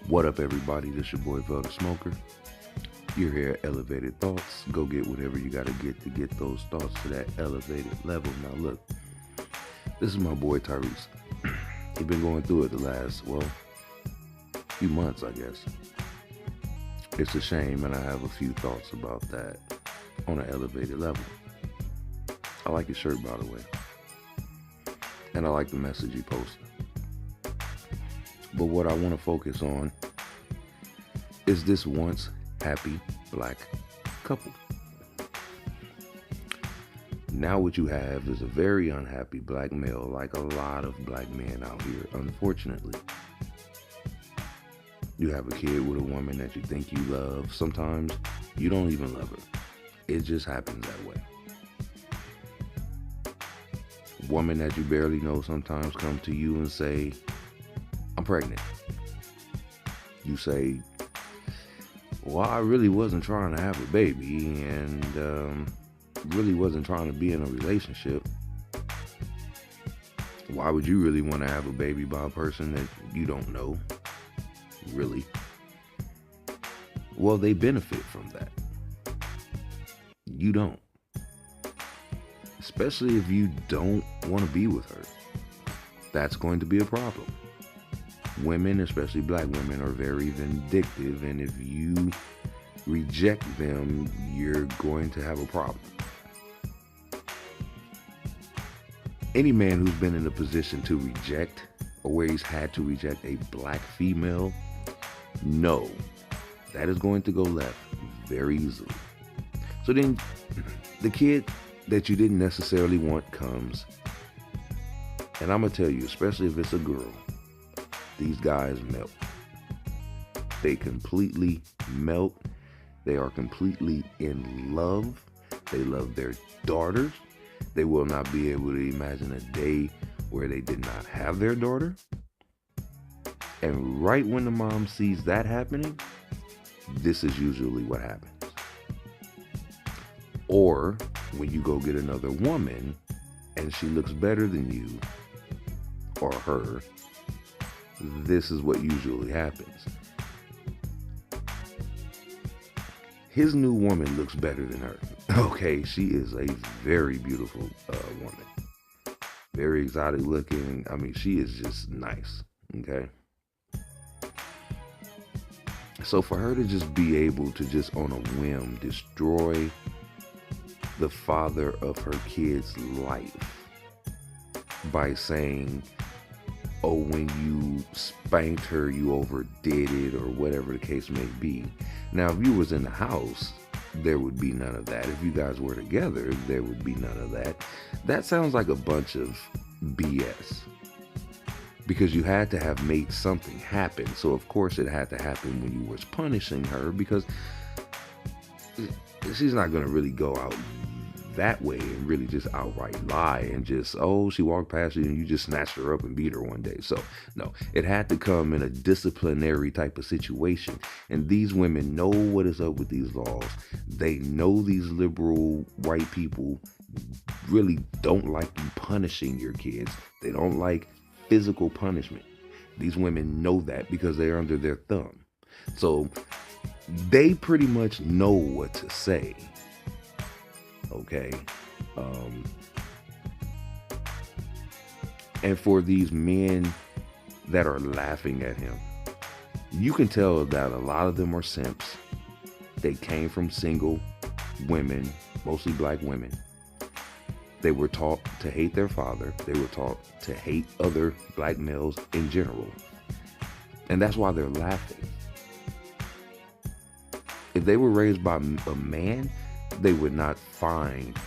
What up, everybody? This your boy Velda Smoker. You're here at Elevated Thoughts. Go get whatever you gotta get to get those thoughts to that elevated level. Now look, this is my boy Tyrese. He's been going through it the last, few months, I guess. It's a shame, and I have a few thoughts about that on an elevated level. I like his shirt, by the way. And I like the message he posted. But what I want to focus on is this once happy black couple. Now what you have is a very unhappy black male, like a lot of black men out here, unfortunately. You have a kid with a woman that you think you love. Sometimes you don't even love her. It just happens that way. Woman that you barely know sometimes come to you and say, I'm pregnant. You say, well, I really wasn't trying to have a baby and really wasn't trying to be in a relationship. Why would you really want to have a baby by a person that you don't know? Really? Well, they benefit from that. You don't. Especially if you don't want to be with her. That's going to be a problem. Women, especially black women, are very vindictive, and if you reject them, you're going to have a problem. Any man who's been in a position to reject, or where he's had to reject a black female, know that is going to go left very easily. So then the kid that you didn't necessarily want comes, and I'm going to tell you, especially if it's a girl, these guys melt. They completely melt. They are completely in love. They love their daughters. They will not be able to imagine a day where they did not have their daughter. And right when the mom sees that happening, this is usually what happens. Or when you go get another woman and she looks better than you or her, this is what usually happens. His new woman looks better than her. Okay, she is a very beautiful woman. Very exotic looking. I mean, she is just nice. Okay. So for her to just be able to just on a whim destroy the father of her kid's life by saying, oh, when you spanked her, you overdid it, or whatever the case may be. Now, if you was in the house, there would be none of that. If you guys were together, there would be none of that. That sounds like a bunch of BS. Because you had to have made something happen. So, of course, it had to happen when you was punishing her, because she's not going to really go out that way and really just outright lie and just, oh, she walked past you and you just snatched her up and beat her one day. So no, it had to come in a disciplinary type of situation. And these women know what is up with these laws. They know these liberal white people really don't like you punishing your kids. They don't like physical punishment. These women know that because they're under their thumb. So they pretty much know what to say. Okay. And for these men that are laughing at him, you can tell that a lot of them are simps. They came from single women, mostly black women. They were taught to hate their father. They were taught to hate other black males in general. And that's why they're laughing. If they were raised by a man, they would not find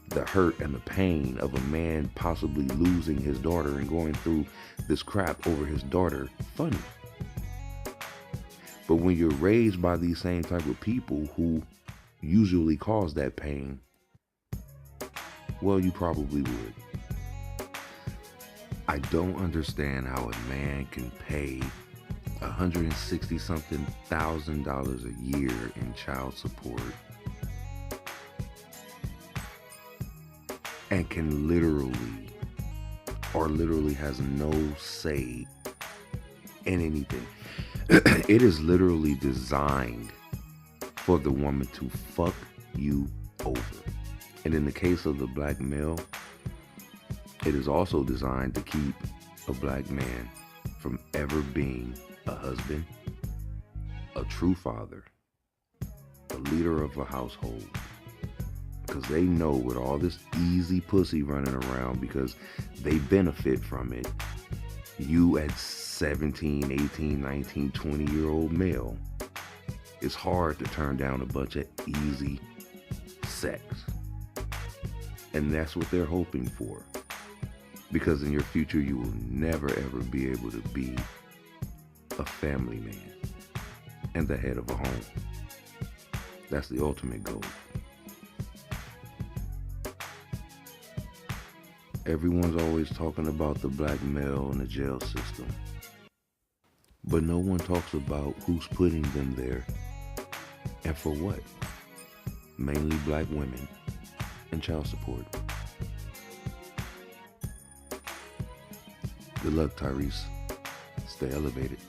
the hurt and the pain of a man possibly losing his daughter and going through this crap over his daughter funny. But when you're raised by these same type of people who usually cause that pain, well, you probably would. I don't understand how a man can pay $160 something thousand a year in child support and can literally has no say in anything. It is literally designed for the woman to fuck you over. And in the case of the black male, it is also designed to keep a black man from ever being a husband, a true father, a leader of a household. Because they know with all this easy pussy running around, because they benefit from it, you at 17, 18, 19, 20-year-old male, it's hard to turn down a bunch of easy sex. And that's what they're hoping for. Because in your future, you will never ever be able to be a family man and the head of a home. That's the ultimate goal. Everyone's always talking about the black male in the jail system, but no one talks about who's putting them there and for what. Mainly black women and child support. Good luck, Tyrese. Stay elevated.